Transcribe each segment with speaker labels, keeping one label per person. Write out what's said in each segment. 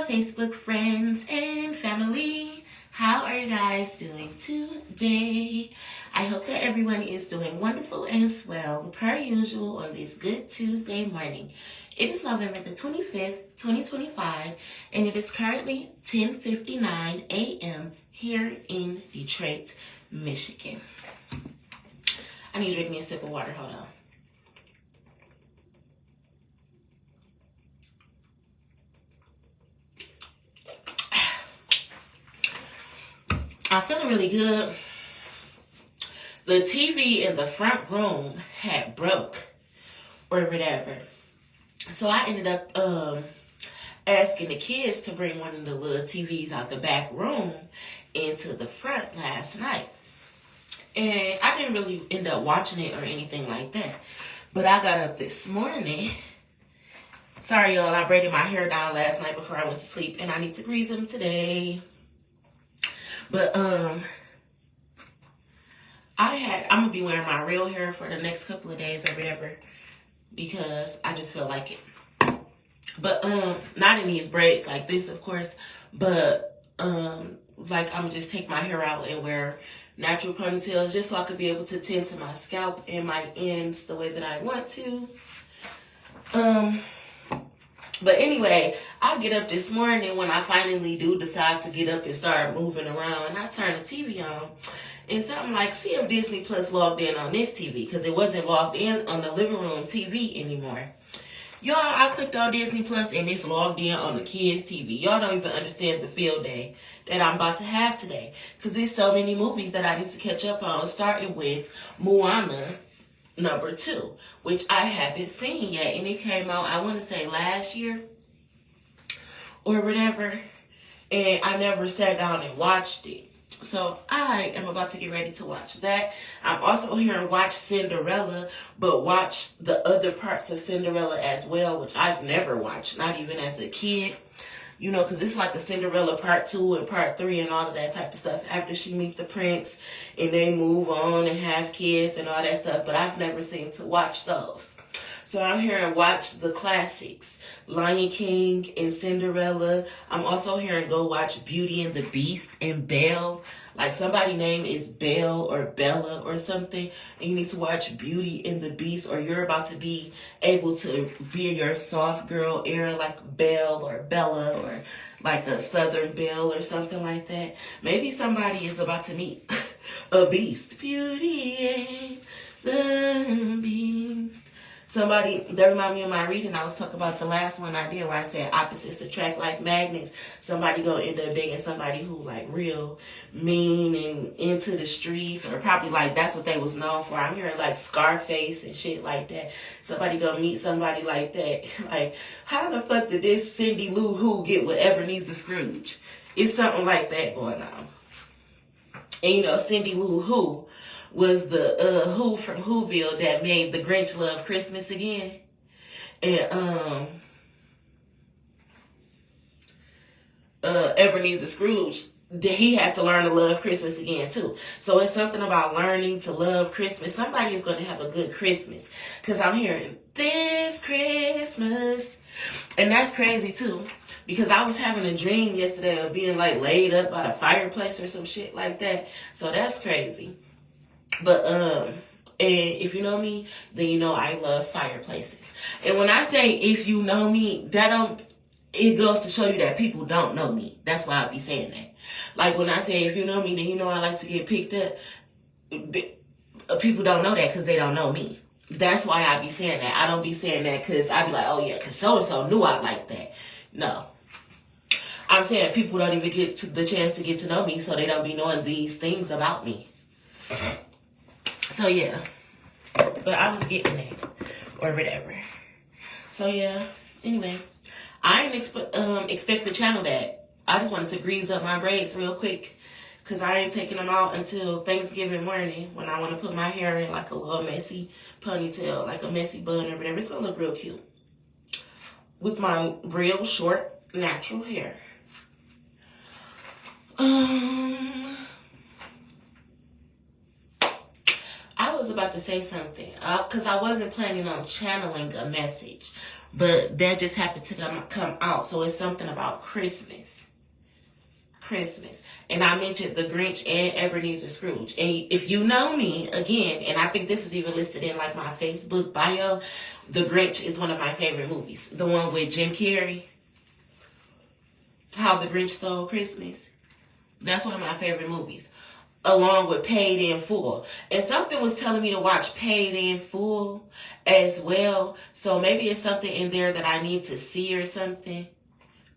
Speaker 1: Facebook friends and family. How are you guys doing today? I hope that everyone is doing wonderful and swell per usual on this good Tuesday morning. It is November the 25th, 2025, and it is currently 10:59 a.m. here in Detroit, Michigan. I need to drink me a sip of water. Hold on. I'm feeling really good. The TV in the front room had broke or whatever. So I ended up asking the kids to bring one of the little TVs out the back room into the front last night. And I didn't really end up watching it or anything like that. But I got up this morning. Sorry, y'all, I braided my hair down last night before I went to sleep. And I need to grease them today. But I'm gonna be wearing my real hair for the next couple of days or whatever, because I just feel like it. But not in these braids like this, of course, but like I'm just take my hair out and wear natural ponytails just so I could be able to tend to my scalp and my ends the way that I want to. But anyway, I get up this morning when I finally do decide to get up and start moving around, and I turn the TV on, and something like, see if Disney Plus logged in on this TV, because it wasn't logged in on the living room TV anymore. Y'all, I clicked on Disney Plus and it's logged in on the kids' TV. Y'all don't even understand the field day that I'm about to have today, because there's so many movies that I need to catch up on, starting with Moana number 2, which I haven't seen yet, and it came out, I want to say last year or whatever, and I never sat down and watched it. So I am about to get ready to watch that. I'm also here and watch Cinderella, but watch the other parts of Cinderella as well, which I've never watched, not even as a kid. You know, because it's like a Cinderella part 2 and part 3 and all of that type of stuff after she meet the prince and they move on and have kids and all that stuff. But I've never seen to watch those. So I'm here and watch the classics, Lion King and Cinderella. I'm also here and go watch Beauty and the Beast and Belle. Like somebody's name is Belle or Bella or something. And you need to watch Beauty and the Beast, or you're about to be able to be in your soft girl era like Belle or Bella, or like a Southern Belle or something like that. Maybe somebody is about to meet a beast. Beauty and the Beast. Somebody, that reminded me of my reading. I was talking about the last one I did where I said opposites attract like magnets. Somebody gonna end up dating somebody who like real mean and into the streets, or probably like that's what they was known for. I'm hearing like Scarface and shit like that. Somebody gonna meet somebody like that. Like, how the fuck did this Cindy Lou Who get with Ebenezer Scrooge? It's something like that going on. And you know, Cindy Lou Who was the Who from Whoville that made The Grinch Love Christmas Again. And Ebenezer Scrooge, he had to learn to love Christmas again too. So it's something about learning to love Christmas. Somebody is going to have a good Christmas, because I'm hearing this Christmas. And that's crazy too, because I was having a dream yesterday of being like laid up by the fireplace or some shit like that. So that's crazy. But and if you know me, then you know I love fireplaces. And when I say if you know me, it goes to show you that people don't know me. That's why I be saying that. Like when I say if you know me, then you know I like to get picked up. People don't know that because they don't know me. That's why I be saying that. I don't be saying that because I be like, oh yeah, because so-and-so knew I like that. No. I'm saying people don't even get the chance to get to know me, so they don't be knowing these things about me. So yeah, but I was getting that or whatever. So yeah, anyway, I didn't expect the channel that. I just wanted to grease up my braids real quick, because I ain't taking them out until Thanksgiving morning, when I want to put my hair in like a little messy ponytail, like a messy bun or whatever. It's going to look real cute with my real short natural hair. I was about to say something, because I wasn't planning on channeling a message but that just happened to come out. So it's something about Christmas. And I mentioned The Grinch and Ebenezer Scrooge. And if you know me, again, and I think this is even listed in like my Facebook bio, The Grinch is one of my favorite movies. The one with Jim Carrey. How the Grinch Stole Christmas. That's one of my favorite movies. Along with Paid in Full. And something was telling me to watch Paid in Full as well. So maybe it's something in there that I need to see or something.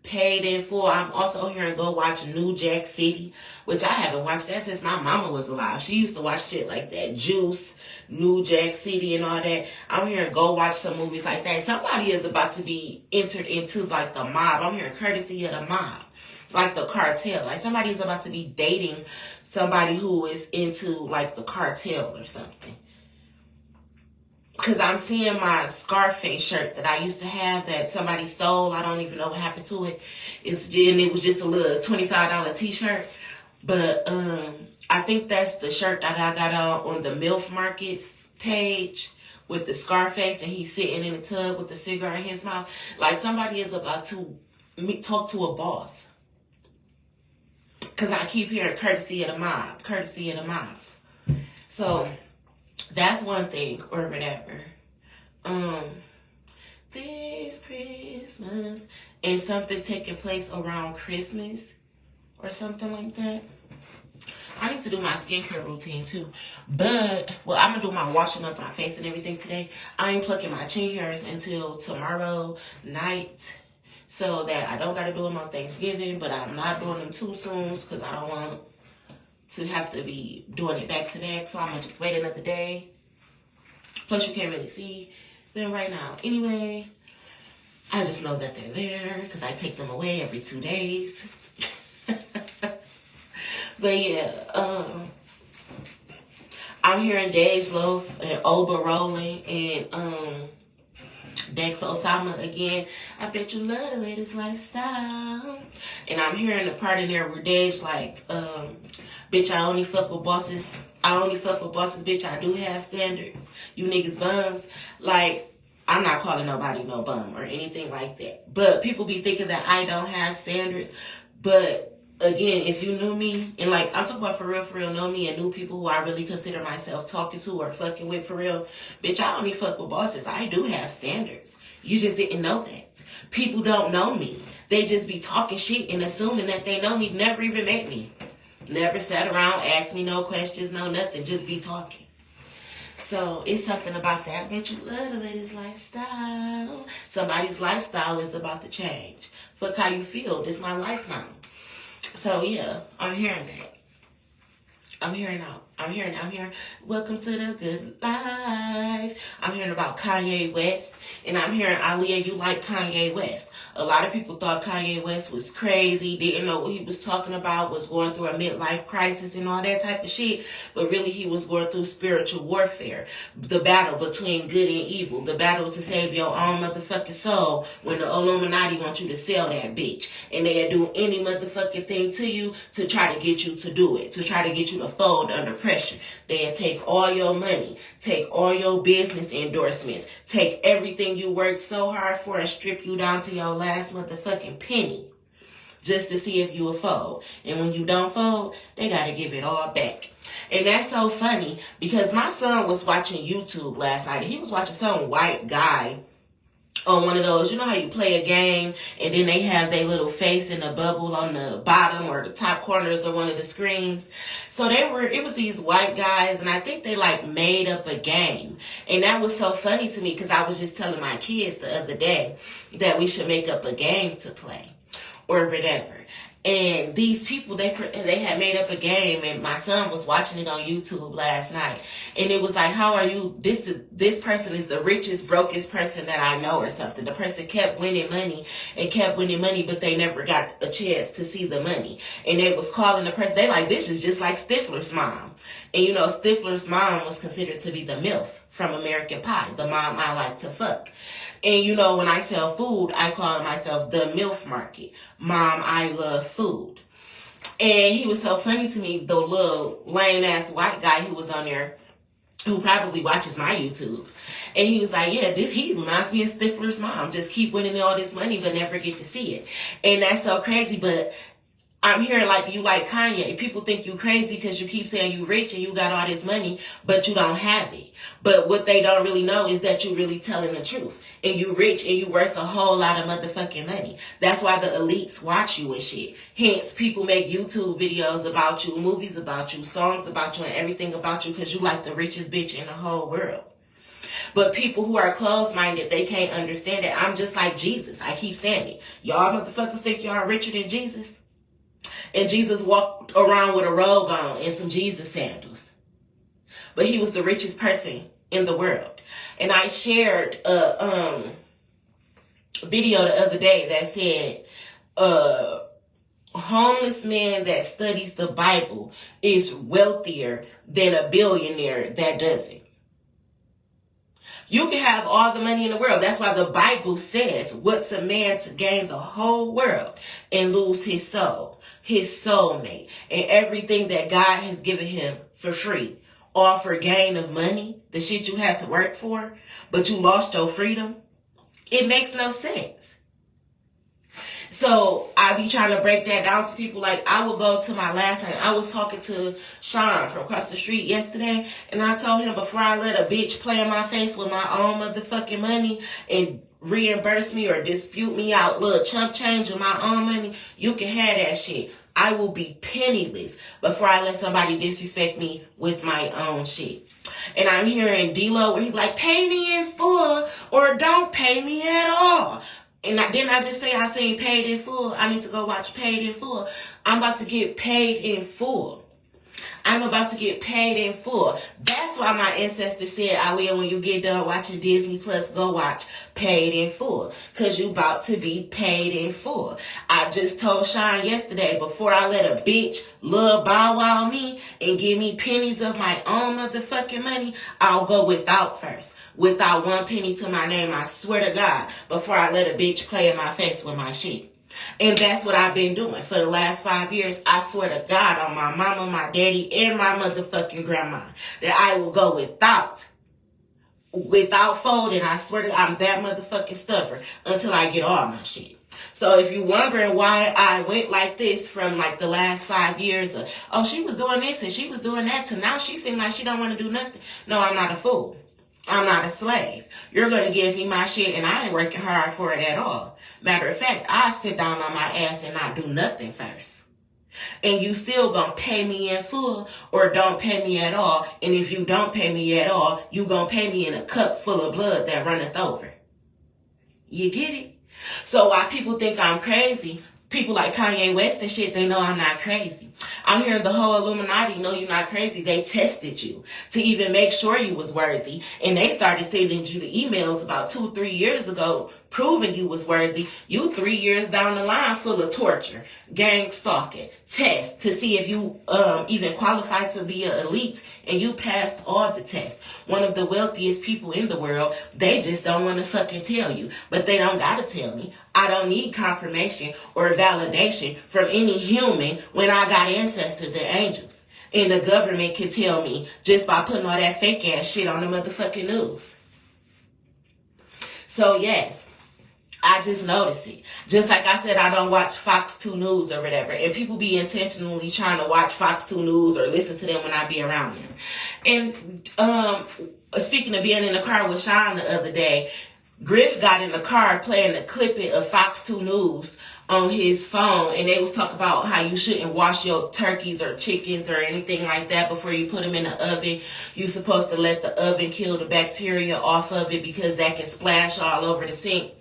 Speaker 1: Paid in Full. I'm also hearing go watch New Jack City, which I haven't watched that since my mama was alive. She used to watch shit like that. Juice, New Jack City, and all that. I'm hearing go watch some movies like that. Somebody is about to be entered into like the mob. I'm hearing courtesy of the mob. Like the cartel. Like somebody is about to be dating somebody who is into like the cartel or something. Because I'm seeing my Scarface shirt that I used to have that somebody stole. I don't even know what happened to it. And it was just a little $25 t-shirt. But I think that's the shirt that I got on the MILF Markets page with the Scarface. And he's sitting in the tub with the cigar in his mouth. Like somebody is about to talk to a boss. Because I keep hearing courtesy of the mob. Courtesy of the mob. So that's one thing or whatever. This Christmas. And something taking place around Christmas. Or something like that. I need to do my skincare routine too. But, well, I'm going to do my washing up my face and everything today. I ain't plucking my chin hairs until tomorrow night. So that I don't got to do them on Thanksgiving. But I'm not doing them too soon. Because I don't want to have to be doing it back to back. So I'm going to just wait another day. Plus you can't really see them right now. Anyway, I just know that they're there. Because I take them away every 2 days. But yeah, I'm hearing Dej Loaf and Oba Rolling and Dex Osama again. I bet you love the latest lifestyle. And I'm hearing the part in there where Dej like, bitch, I only fuck with bosses. I only fuck with bosses, bitch. I do have standards. You niggas bums. Like, I'm not calling nobody no bum or anything like that. But people be thinking that I don't have standards. But again, if you knew me, and like, I'm talking about for real, know me and new people who I really consider myself talking to or fucking with for real, bitch, I only fuck with bosses. I do have standards. You just didn't know that. People don't know me. They just be talking shit and assuming that they know me, never even met me. Never sat around, asked me no questions, no nothing, just be talking. So, it's something about that. Bet you love the latest lifestyle. Somebody's lifestyle is about to change. Fuck how you feel. It's my life now. So yeah, I'm hearing that. I'm hearing welcome to the good life. I'm hearing about Kanye West. And I'm hearing, Aaliyah, you like Kanye West. A lot of people thought Kanye West was crazy, didn't know what he was talking about, was going through a midlife crisis and all that type of shit. But really he was going through spiritual warfare. The battle between good and evil. The battle to save your own motherfucking soul when the Illuminati want you to sell that bitch. And they'll do any motherfucking thing to you to try to get you to do it. To try to get you to fold under pressure. They'll take all your money, take all your business endorsements, take everything you worked so hard for and strip you down to your last motherfucking penny just to see if you will fold. And when you don't fold, they got to give it all back. And that's so funny because my son was watching YouTube last night and he was watching some white guy on one of those, you know how you play a game and then they have their little face in the bubble on the bottom or the top corners of one of the screens. So it was these white guys and I think they like made up a game. And that was so funny to me because I was just telling my kids the other day that we should make up a game to play or whatever. And these people, they had made up a game and my son was watching it on YouTube last night. And it was like, how are you, this person is the richest, brokest person that I know or something. The person kept winning money, but they never got a chance to see the money. And they was calling the person, they like, this is just like Stifler's mom. And you know, Stifler's mom was considered to be the MILF from American Pie, the mom I like to fuck. And you know, when I sell food, I call myself the MILF Market. Mom, I love food. And he was so funny to me, the little lame ass white guy who was on there. who probably watches my YouTube. And he was like, yeah, he reminds me of Stifler's mom. Just keep winning all this money but never get to see it. And that's so crazy. But I'm hearing like you like Kanye. People think you crazy because you keep saying you rich and you got all this money, but you don't have it. But what they don't really know is that you really telling the truth. And you rich and you worth a whole lot of motherfucking money. That's why the elites watch you and shit. Hence, people make YouTube videos about you, movies about you, songs about you, and everything about you because you like the richest bitch in the whole world. But people who are closed-minded, they can't understand it. I'm just like Jesus. I keep saying it. Y'all motherfuckers think y'all richer than Jesus? And Jesus walked around with a robe on and some Jesus sandals. But he was the richest person in the world. And I shared a video the other day that said a homeless man that studies the Bible is wealthier than a billionaire that doesn't. You can have all the money in the world. That's why the Bible says, what's a man to gain the whole world and lose his soul, his soulmate, and everything that God has given him for free. All for gain of money, the shit you had to work for, but you lost your freedom. It makes no sense. So I be trying to break that down to people. Like, I will go to my last night. I was talking to Sean from across the street yesterday, and I told him before I let a bitch play in my face with my own motherfucking money and reimburse me or dispute me out little chump change of my own money, you can have that shit. I will be penniless before I let somebody disrespect me with my own shit. And I'm hearing D-Lo where he like, pay me in full or don't pay me at all. And didn't I just say I seen Paid in Full? I need to go watch Paid in Full. I'm about to get paid in full. I'm about to get paid in full. That's why my ancestor said, Aaliyah, when you get done watching Disney Plus, go watch Paid in Full. Because you about to be paid in full. I just told Sean yesterday, before I let a bitch love bow wow me and give me pennies of my own motherfucking money, I'll go without first. Without one penny to my name, I swear to God, before I let a bitch play in my face with my shit. And that's what I've been doing for the last 5 years. I swear to God on my mama, my daddy, and my motherfucking grandma that I will go without folding. I swear to God, I'm that motherfucking stubborn until I get all my shit. So if you're wondering why I went like this from like the last 5 years of, oh, she was doing this and she was doing that, to now she seems like she don't want to do nothing. No, I'm not a fool. I'm not a slave. You're going to give me my shit and I ain't working hard for it at all. Matter of fact, I sit down on my ass and not do nothing first. And you still going to pay me in full or don't pay me at all. And if you don't pay me at all, you going to pay me in a cup full of blood that runneth over. You get it? So while people think I'm crazy, people like Kanye West and shit, they know I'm not crazy. I'm hearing the whole Illuminati know you're not crazy. They tested you to even make sure you was worthy. And they started sending you the emails about 2-3 years ago proving you was worthy. You 3 years down the line full of torture, gang stalking, tests to see if you even qualified to be an elite. And you passed all the tests. One of the wealthiest people in the world, they just don't want to fucking tell you. But they don't gotta tell me. I don't need confirmation or validation from any human when I got ancestors and angels. And the government can tell me just by putting all that fake ass shit on the motherfucking news. So yes, I just noticed it. Just like I said, I don't watch Fox 2 News or whatever. And people be intentionally trying to watch Fox 2 News or listen to them when I be around them. And speaking of being in the car with Sean the other day, Griff got in the car playing a clipping of Fox 2 News on his phone, and they was talking about how you shouldn't wash your turkeys or chickens or anything like that before you put them in the oven. You're supposed to let the oven kill the bacteria off of it because that can splash all over the sink.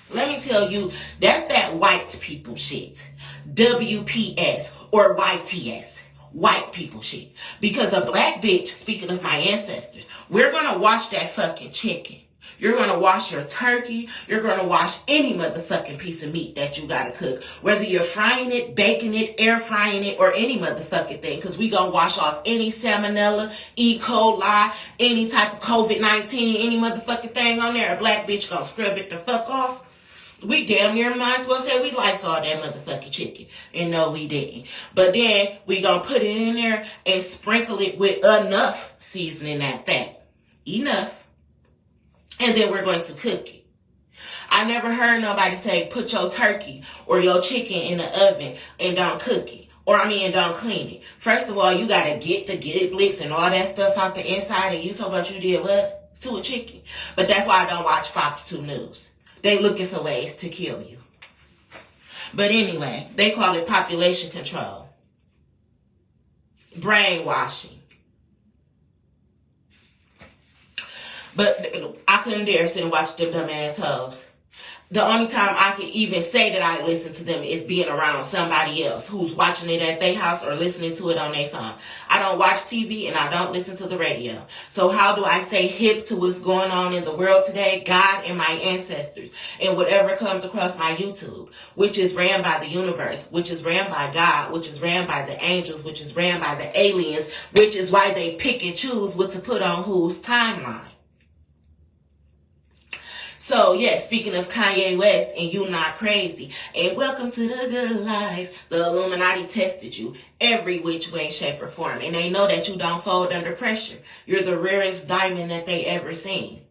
Speaker 1: Let me tell you, that's that white people shit. WPS or YTS. White people shit. Because a black bitch, speaking of my ancestors, we're going to wash that fucking chicken. You're going to wash your turkey. You're going to wash any motherfucking piece of meat that you got to cook. Whether you're frying it, baking it, air frying it, or any motherfucking thing. Because we going to wash off any salmonella, E. coli, any type of COVID-19, any motherfucking thing on there. A black bitch going to scrub it the fuck off. We damn near might as well say we Lysol that motherfucking chicken. And no, we didn't. But then we gonna put it in there and sprinkle it with enough seasoning at that. Enough. And then we're going to cook it. I never heard nobody say put your turkey or your chicken in the oven and don't cook it. Don't clean it. First of all, you gotta get the giblets and all that stuff out the inside, and you talk about you did what? To a chicken. But that's why I don't watch Fox 2 News. They looking for ways to kill you. But anyway, they call it population control. Brainwashing. But I couldn't dare sit and watch them dumb assholes. The only time I can even say that I listen to them is being around somebody else who's watching it at their house or listening to it on their phone. I don't watch TV and I don't listen to the radio. So how do I stay hip to what's going on in the world today? God and my ancestors and whatever comes across my YouTube, which is ran by the universe, which is ran by God, which is ran by the angels, which is ran by the aliens, which is why they pick and choose what to put on whose timeline. So, yes, speaking of Kanye West and you not crazy, and welcome to the good life, the Illuminati tested you every which way, shape, or form. And they know that you don't fold under pressure. You're the rarest diamond that they ever seen.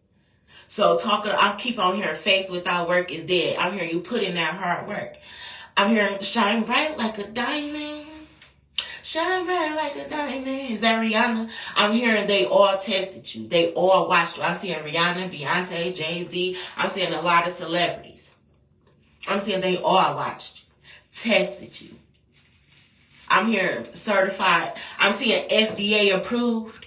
Speaker 1: So, I keep on hearing faith without work is dead. I'm hearing you put in that hard work. I'm hearing shine bright like a diamond. Shine bright like a diamond. Is that Rihanna? I'm hearing they all tested you. They all watched you. I'm seeing Rihanna, Beyonce, Jay-Z. I'm seeing a lot of celebrities. I'm seeing they all watched you. Tested you. I'm hearing certified. I'm seeing FDA approved.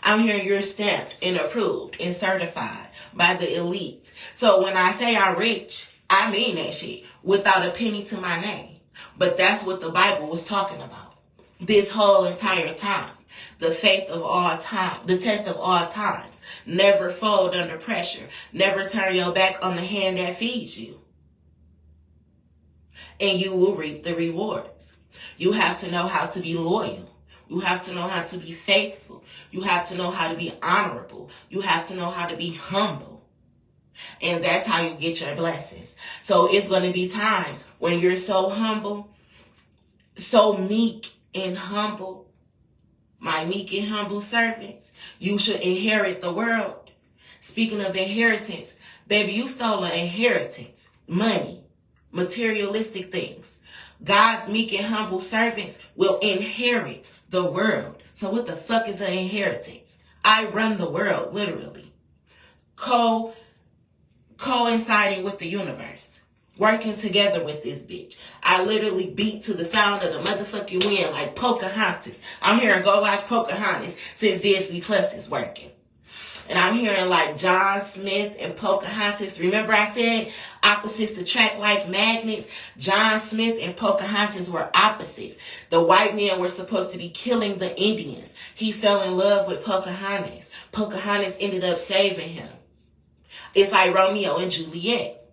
Speaker 1: I'm hearing you're stamped and approved and certified by the elites. So when I say I'm rich, I mean that shit without a penny to my name. But that's what the Bible was talking about. This whole entire time. The faith of all time. The test of all times. Never fold under pressure. Never turn your back on the hand that feeds you. And you will reap the rewards. You have to know how to be loyal. You have to know how to be faithful. You have to know how to be honorable. You have to know how to be humble. And that's how you get your blessings. So it's going to be times when you're so humble, so meek and humble, my meek and humble servants, you should inherit the world. Speaking of inheritance, baby, you stole an inheritance. Money, materialistic things. God's meek and humble servants will inherit the world. So what the fuck is an inheritance? I run the world, literally. Coinciding with the universe. Working together with this bitch. I literally beat to the sound of the motherfucking wind like Pocahontas. I'm hearing go watch Pocahontas since Disney Plus is working. And I'm hearing like John Smith and Pocahontas. Remember I said opposites attract like magnets? John Smith and Pocahontas were opposites. The white men were supposed to be killing the Indians. He fell in love with Pocahontas. Pocahontas ended up saving him. It's like Romeo and Juliet.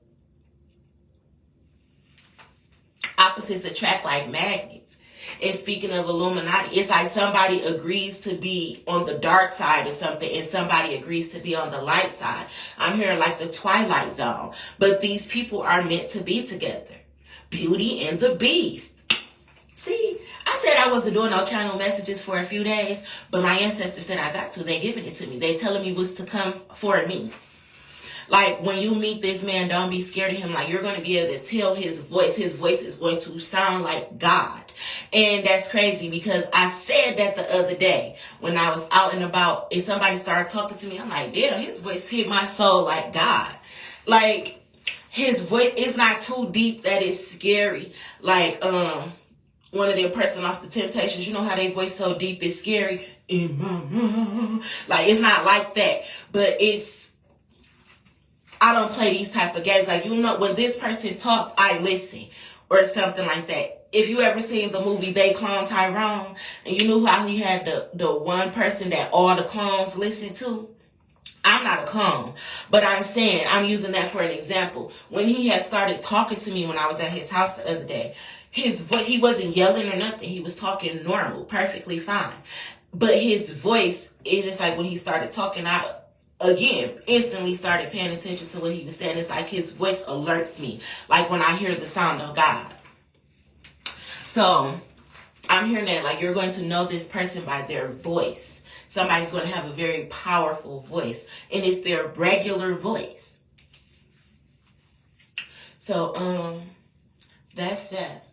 Speaker 1: Opposites attract like magnets. And speaking of Illuminati, it's like somebody agrees to be on the dark side of something and somebody agrees to be on the light side. I'm hearing like the Twilight Zone. But these people are meant to be together. Beauty and the Beast. See, I said I wasn't doing no channel messages for a few days, but my ancestors said I got to. They giving it to me. They telling me what's to come for me. Like, when you meet this man, don't be scared of him. Like, you're going to be able to tell his voice. His voice is going to sound like God. And that's crazy because I said that the other day when I was out and about and somebody started talking to me. I'm like, damn, his voice hit my soul like God. Like, his voice is not too deep that it's scary. Like, one of them person off the Temptations, you know how they voice so deep it's scary? In my mind. Like, it's not like that. But I don't play these type of games. Like, you know, when this person talks, I listen. Or something like that. If you ever seen the movie They Clone Tyrone, and you knew how he had the one person that all the clones listen to, I'm not a clone. But I'm saying, I'm using that for an example. When he had started talking to me when I was at his house the other day, his voice, he wasn't yelling or nothing. He was talking normal, perfectly fine. But his voice, it's just like when he started talking out, again, instantly started paying attention to what he was saying. It's like his voice alerts me, like when I hear the sound of God. So I'm hearing that, like, you're going to know this person by their voice. Somebody's going to have a very powerful voice, and it's their regular voice. So, that's that.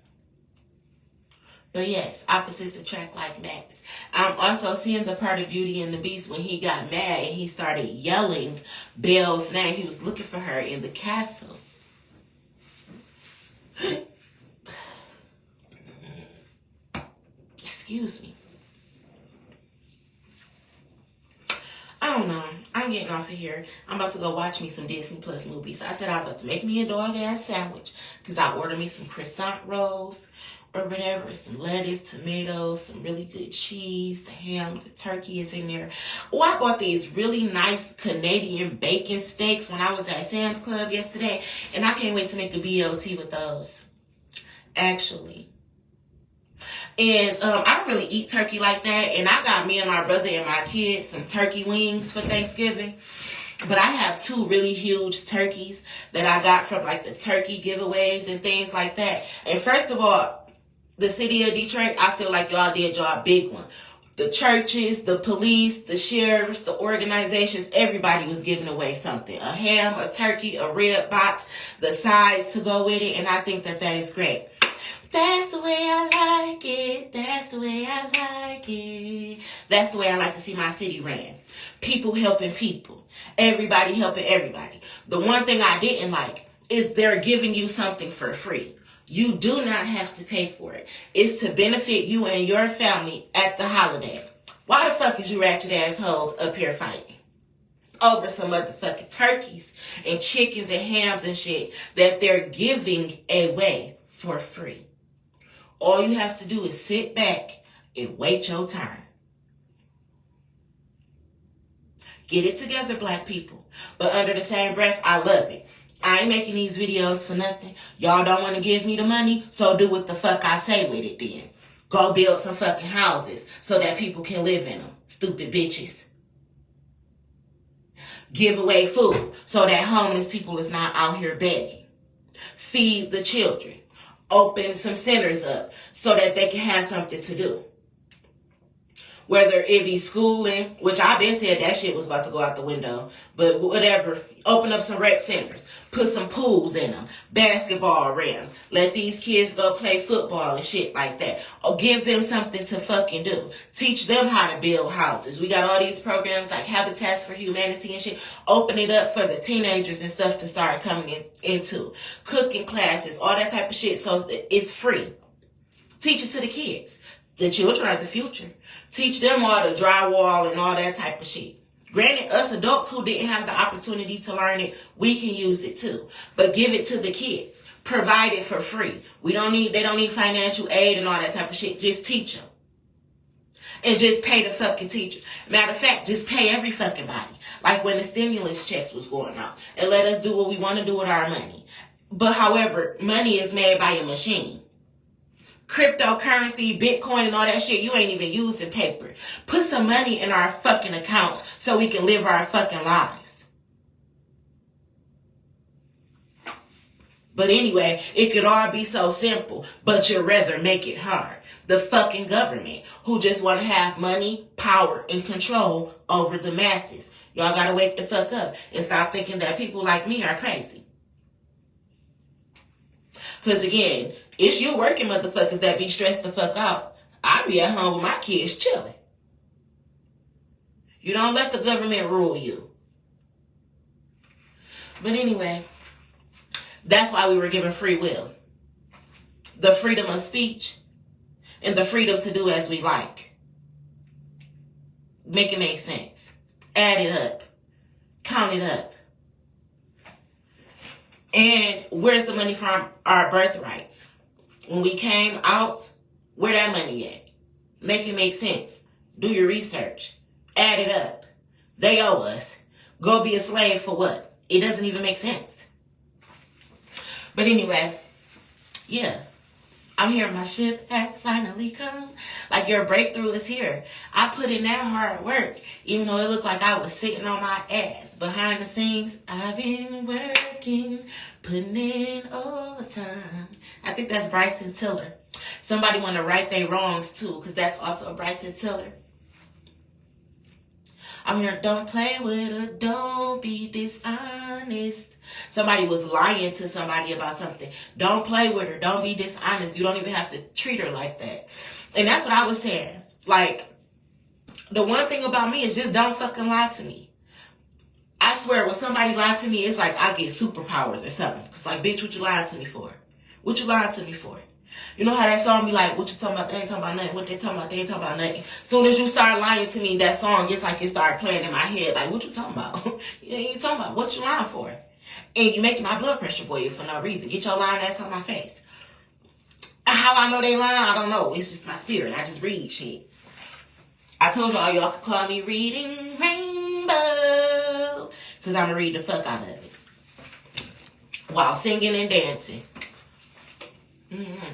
Speaker 1: But yes, opposites attract like magnets. I'm also seeing the part of Beauty and the Beast when he got mad and he started yelling Belle's name. He was looking for her in the castle. Excuse me. I don't know. I'm getting off of here. I'm about to go watch me some Disney Plus movies. I said I was about to make me a dog-ass sandwich because I ordered me some croissant rolls or whatever, some lettuce, tomatoes, some really good cheese, the ham, the turkey is in there. Oh, I bought these really nice Canadian bacon steaks when I was at Sam's Club yesterday, and I can't wait to make a BLT with those, actually. And I don't really eat turkey like that, and I got me and my brother and my kids some turkey wings for Thanksgiving. But I have 2 really huge turkeys that I got from like the turkey giveaways and things like that. And first of all, the city of Detroit, I feel like y'all did y'all big one. The churches, the police, the sheriffs, the organizations, everybody was giving away something. A ham, a turkey, a rib box, the sides to go with it. And I think that that is great. That's the way I like it. That's the way I like it. That's the way I like to see my city ran. People helping people. Everybody helping everybody. The one thing I didn't like is they're giving you something for free. You do not have to pay for it. It's to benefit you and your family at the holiday. Why the fuck is you ratchet assholes up here fighting over some motherfucking turkeys and chickens and hams and shit that they're giving away for free? All you have to do is sit back and wait your turn. Get it together, black people. But under the same breath, I love it. I ain't making these videos for nothing. Y'all don't want to give me the money, so do what the fuck I say with it then. Go build some fucking houses so that people can live in them. Stupid bitches. Give away food so that homeless people is not out here begging. Feed the children. Open some centers up so that they can have something to do. Whether it be schooling, which I've been said that shit was about to go out the window, but whatever. Open up some rec centers. Put some pools in them. Basketball rims. Let these kids go play football and shit like that. Or give them something to fucking do. Teach them how to build houses. We got all these programs like Habitats for Humanity and shit. Open it up for the teenagers and stuff to start coming into. Cooking classes, all that type of shit, so it's free. Teach it to the kids. The children are the future. Teach them all the drywall and all that type of shit. Granted, us adults who didn't have the opportunity to learn it, we can use it too. But give it to the kids. Provide it for free. They don't need financial aid and all that type of shit. Just teach them. And just pay the fucking teacher. Matter of fact, just pay every fucking body. Like when the stimulus checks was going out. And let us do what we want to do with our money. But however, money is made by a machine. Cryptocurrency, Bitcoin, and all that shit, you ain't even using paper. Put some money in our fucking accounts so we can live our fucking lives. But anyway, it could all be so simple, but you'd rather make it hard. The fucking government, who just want to have money, power, and control over the masses. Y'all gotta wake the fuck up and stop thinking that people like me are crazy. Because again, it's you working motherfuckers that be stressed the fuck out. I be at home with my kids chilling. You don't let the government rule you. But anyway, that's why we were given free will. The freedom of speech and the freedom to do as we like. Make it make sense. Add it up. Count it up. And where's the money from our birthrights? When we came out, where that money at? Make it make sense. Do your research. Add it up. They owe us. Go be a slave for what? It doesn't even make sense. But anyway, yeah. I'm here. My ship has finally come. Like, your breakthrough is here. I put in that hard work, even though it looked like I was sitting on my ass. Behind the scenes, I've been working, putting in overtime. I think that's Bryson Tiller. Somebody want to right their wrongs, too, because that's also Bryson Tiller. I'm here, don't play with her, don't be dishonest. Somebody was lying to somebody about something. Don't play with her, don't be dishonest. You don't even have to treat her like that. And that's what I was saying. Like, the one thing about me is just don't fucking lie to me. I swear, when somebody lied to me, it's like I get superpowers or something. It's like, bitch, what you lying to me for? What you lying to me for? You know how that song be like, what you talking about? They ain't talking about nothing. What they talking about? They ain't talking about nothing. Soon as you start lying to me, that song, it's like it started playing in my head. Like, what you talking about? You ain't talking about. What you lying for? And you making my blood pressure boil for no reason. Get your lying ass on my face. How I know they lying, I don't know. It's just my spirit. I just read shit. I told y'all could call me Reading Rainbow. Because I'm going to read the fuck out of it. While singing and dancing. Mm-hmm.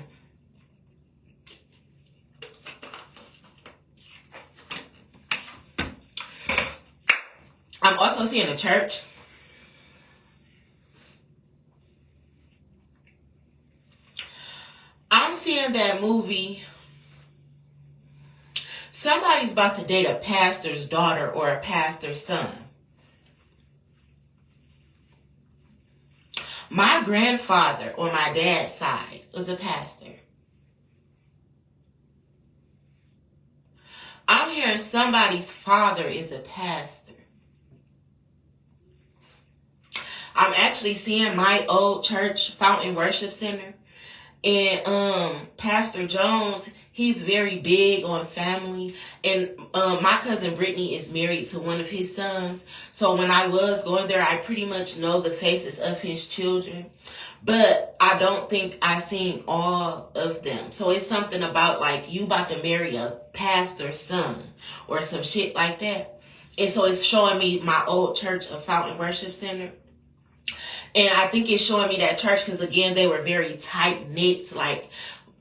Speaker 1: I'm also seeing a church. I'm seeing that movie. Somebody's about to date a pastor's daughter or a pastor's son. My grandfather on my dad's side was a pastor. I'm hearing somebody's father is a pastor. I'm actually seeing my old church, Fountain Worship Center. And Pastor Jones, he's very big on family. And my cousin Brittany is married to one of his sons. So when I was going there, I pretty much know the faces of his children. But I don't think I seen all of them. So it's something about like you about to marry a pastor's son or some shit like that. And so it's showing me my old church of Fountain Worship Center. And I think it's showing me that church because, again, they were very tight-knit. Like,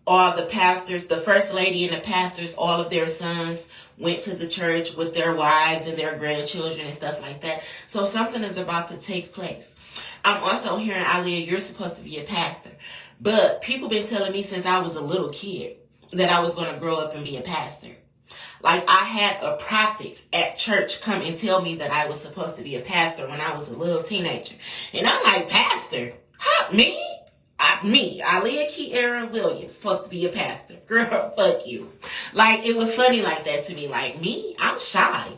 Speaker 1: all the pastors, the first lady and the pastors, all of their sons went to the church with their wives and their grandchildren and stuff like that. So something is about to take place. I'm also hearing, Aliyah, you're supposed to be a pastor. But people been telling me since I was a little kid that I was going to grow up and be a pastor. Like, I had a prophet at church come and tell me that I was supposed to be a pastor when I was a little teenager. And I'm like, pastor? Huh? Me, Aliyah Kiera Williams, supposed to be a pastor. Girl, fuck you. Like, it was funny like that to me. Like, me? I'm shy.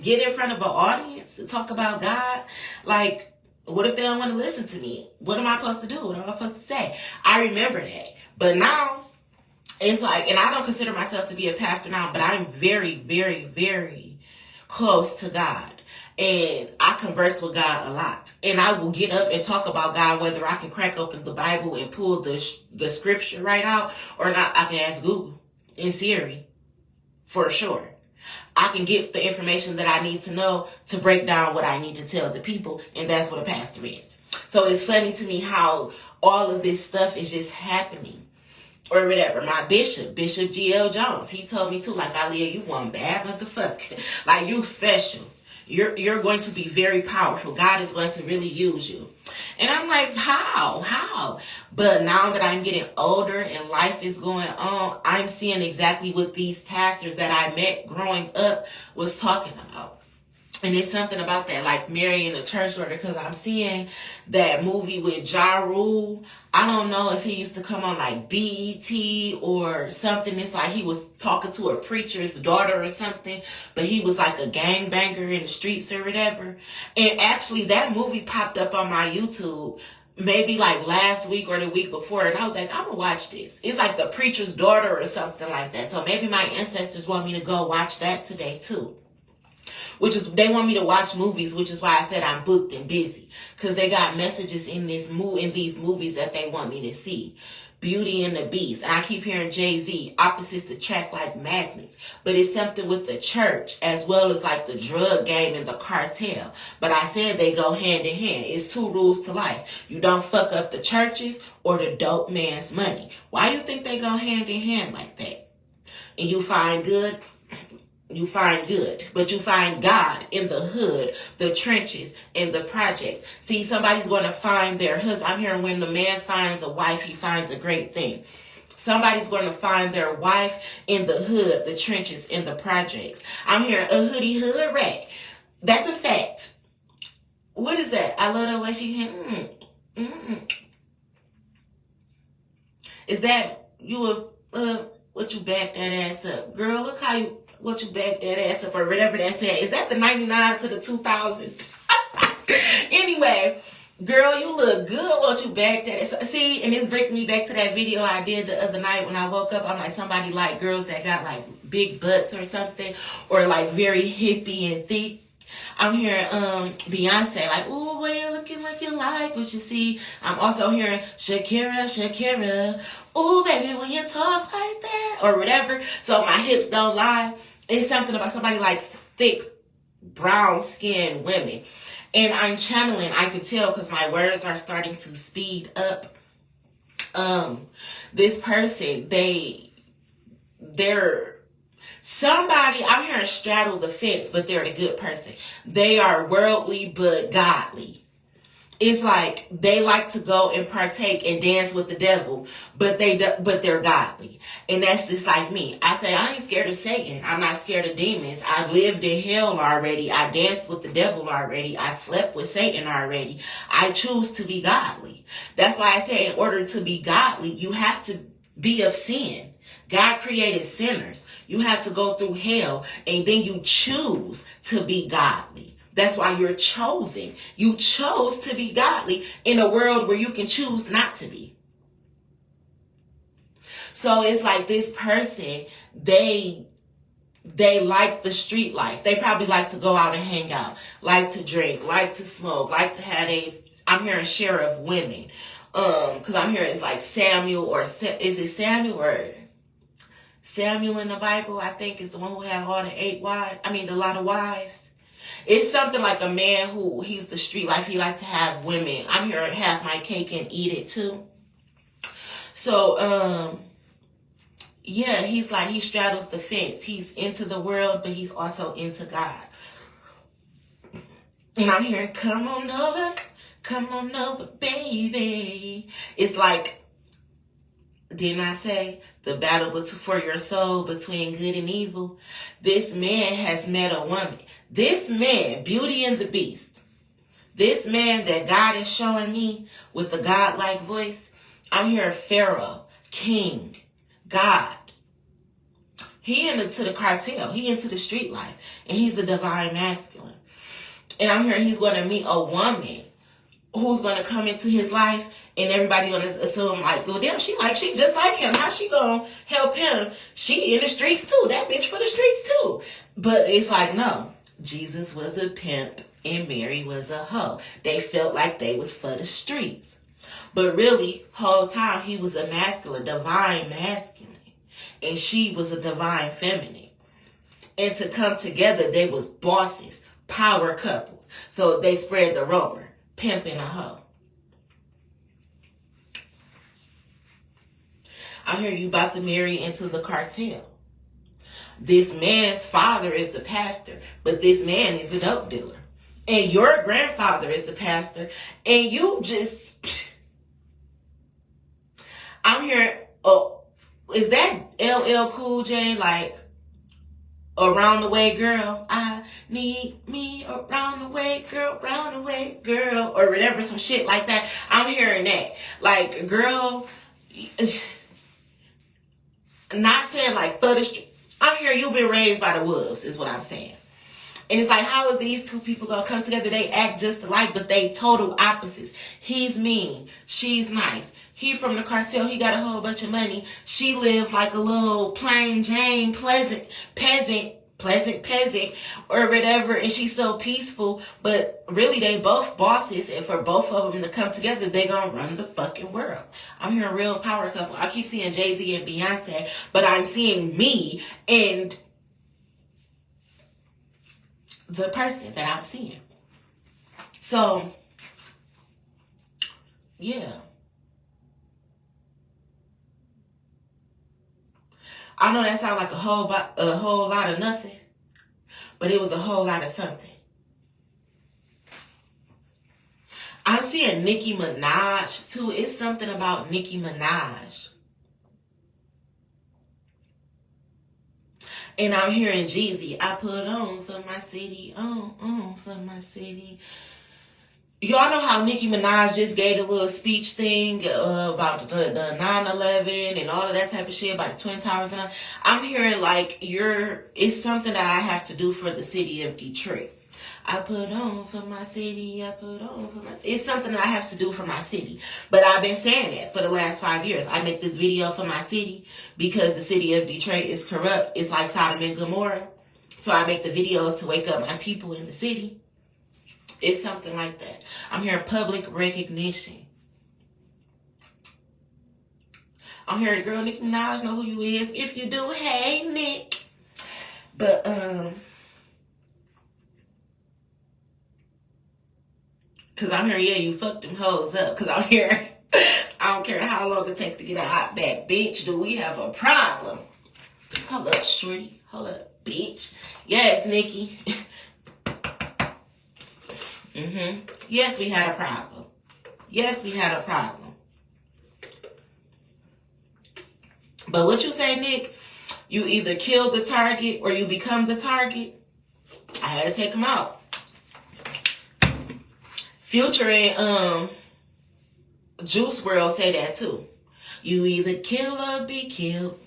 Speaker 1: Get in front of an audience to talk about God? Like, what if they don't want to listen to me? What am I supposed to do? What am I supposed to say? I remember that. But now, it's like, and I don't consider myself to be a pastor now, but I'm very, very, very close to God. And I converse with God a lot. And I will get up and talk about God, whether I can crack open the Bible and pull the scripture right out or not. I can ask Google and Siri for sure. I can get the information that I need to know to break down what I need to tell the people. And that's what a pastor is. So it's funny to me how all of this stuff is just happening. Or whatever. My Bishop G.L. Jones, he told me too, like, Aliyah, you one bad motherfucker. Like, you special. You're going to be very powerful. God is going to really use you. And I'm like, how? But now that I'm getting older and life is going on, I'm seeing exactly what these pastors that I met growing up was talking about. And it's something about that, like marrying a church daughter, because I'm seeing that movie with Ja Rule. I don't know if he used to come on like BET or something. It's like he was talking to a preacher's daughter or something, but he was like a gangbanger in the streets or whatever. And actually that movie popped up on my YouTube maybe like last week or the week before, and I was like, I'm gonna watch this. It's like the preacher's daughter or something like that. So maybe my ancestors want me to go watch that today too. which is they want me to watch movies, which is why I said I'm booked and busy, because they got messages in these movies that they want me to see. Beauty and the Beast. And I keep hearing Jay-Z, opposites attract like magnets. But it's something with the church as well as like the drug game and the cartel. But I said they go hand in hand. It's 2 rules to life. You don't fuck up the churches or the dope man's money. Why you think they go hand in hand like that? And you find good, but you find God in the hood, the trenches, and the projects. See, somebody's going to find their husband. I'm hearing when the man finds a wife, he finds a great thing. Somebody's going to find their wife in the hood, the trenches, and the projects. I'm hearing a hood rat. That's a fact. What is that? I love the way she Is that you what you back that ass up? Girl, look how you what you back that ass up, or whatever that said. Is that the 99 to the 2000s? Anyway, girl, you look good. Won't you back that ass? See, and it's bringing me back to that video I did the other night when I woke up. I'm like, somebody like girls that got like big butts or something, or like very hippie and thick. I'm hearing Beyonce like, ooh, what you looking like what you see. I'm also hearing Shakira. Ooh, baby, when you talk like that, or whatever. So my hips don't lie. It's something about somebody like thick, brown-skinned women. And I'm channeling, I can tell because my words are starting to speed up. This person, they're somebody, I'm hearing straddle the fence, but they're a good person. They are worldly but godly. It's like they like to go and partake and dance with the devil, but they're godly. And that's just like me. I say I ain't scared of Satan. I'm not scared of demons. I lived in hell already. I danced with the devil already. I slept with Satan already. I choose to be godly. That's why I say in order to be godly, you have to be of sin. God created sinners. You have to go through hell, and then you choose to be godly. That's why you're chosen. You chose to be godly in a world where you can choose not to be. So it's like this person, they like the street life. They probably like to go out and hang out, like to drink, like to smoke, like to have I'm hearing share of women. Because I'm hearing it's like Samuel, or is it Samuel or Samuel in the Bible? I think is the one who had all the a lot of wives. It's something like a man who, he's the street life. He likes to have women. I'm here to have my cake and eat it too. So, yeah, he's like, he straddles the fence. He's into the world, but he's also into God. And I'm hearing, come on over, baby. It's like, didn't I say the battle for your soul between good and evil? This man has met a woman. This man, Beauty and the Beast. This man that God is showing me with the God-like voice. I'm hearing Pharaoh, King, God. He into the cartel. He into the street life. And he's a divine masculine. And I'm hearing he's going to meet a woman who's going to come into his life, and everybody going to assume like, well, damn, she just like him. How she going to help him? She in the streets too. That bitch for the streets too. But it's like, no, Jesus was a pimp and Mary was a hoe. They felt like they was for the streets. But really, whole time he was a masculine, divine masculine. And she was a divine feminine. And to come together, they was bosses, power couples. So they spread the rumor. Pimp and a hoe. I hear you about to marry into the cartel. This man's father is a pastor, but this man is a dope dealer. And your grandfather is a pastor, and you just... I'm hearing, oh, is that LL Cool J, like, around the way, girl? I need me around the way, girl, round the way, girl, or whatever, some shit like that. I'm hearing that. Like, girl, not saying like for the street. I'm hearing you've been raised by the wolves, is what I'm saying. And it's like, how is these two people gonna come together? They act just alike, but they total opposites. He's mean. She's nice. He from the cartel. He got a whole bunch of money. She lived like a little plain Jane, pleasant peasant pleasant peasant or whatever, and she's so peaceful, but really they both bosses, and for both of them to come together, they gonna run the fucking world. I'm hearing real power couple. I keep seeing Jay-Z and Beyonce, but I'm seeing me and the person that I'm seeing. So yeah, I know that sounds like a whole lot of nothing, but it was a whole lot of something. I'm seeing Nicki Minaj too. It's something about Nicki Minaj. And I'm hearing Jeezy. I put on for my city, on for my city. Y'all know how Nicki Minaj just gave a little speech thing about the 9/11 and all of that type of shit about the Twin Towers. And I'm hearing like it's something that I have to do for the city of Detroit. I put on for my city. I put on for my city. It's something that I have to do for my city. But I've been saying that for the last 5 years. I make this video for my city because the city of Detroit is corrupt. It's like Sodom and Gomorrah. So I make the videos to wake up my people in the city. It's something like that. I'm hearing public recognition. I'm hearing, girl, Nicki Minaj know who you is. If you do, hey, Nick. But, because I'm hearing, yeah, you fucked them hoes up. Because I'm hearing, I don't care how long it takes to get a hot back. Bitch, do we have a problem? Hold up, shorty. Hold up, bitch. Yes, Nikki. Yes, we had a problem. Yes, we had a problem. But what you say, Nick? You either kill the target or you become the target. I had to take him out. Future and Juice WRLD say that too. You either kill or be killed.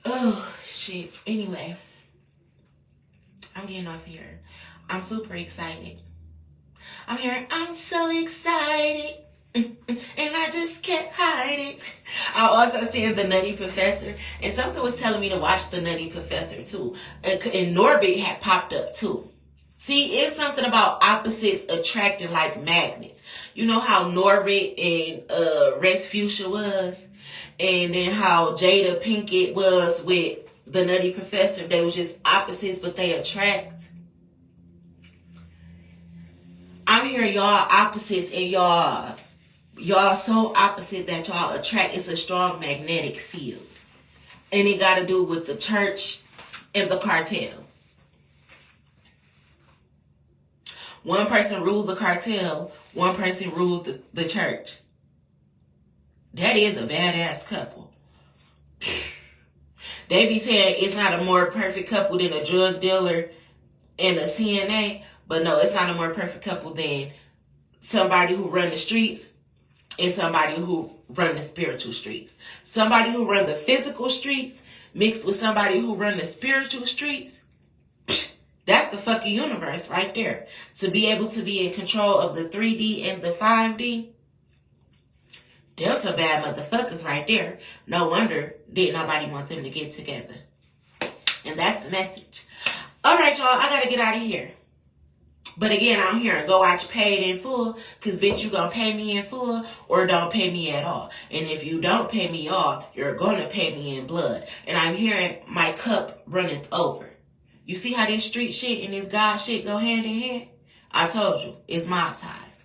Speaker 1: Oh, shit. Anyway, I'm getting off here. I'm super excited. I'm hearing, I'm so excited. And I just can't hide it. I also seen The Nutty Professor. And something was telling me to watch The Nutty Professor too. And Norbit had popped up too. See, it's something about opposites attracting like magnets. You know how Norbit and Rex Fuchsia was? And then how Jada Pinkett was with The Nutty Professor. They was just opposites, but they attract. I'm hearing y'all opposites and y'all so opposite that y'all attract. It's a strong magnetic field. And it got to do with the church and the cartel. One person ruled the cartel. One person ruled the church. That is a badass couple. They be saying it's not a more perfect couple than a drug dealer and a CNA. But no, it's not a more perfect couple than somebody who run the streets and somebody who run the spiritual streets. Somebody who run the physical streets mixed with somebody who run the spiritual streets. That's the fucking universe right there. To be able to be in control of the 3D and the 5D. There's some bad motherfuckers right there. No wonder did nobody want them to get together. And that's the message. All right, y'all. I got to get out of here. But again, I'm hearing go watch Paid in Full, because bitch, you gonna pay me in full or don't pay me at all. And if you don't pay me all, you're gonna pay me in blood. And I'm hearing my cup runneth over. You see how this street shit and this God shit go hand in hand? I told you, it's monetized.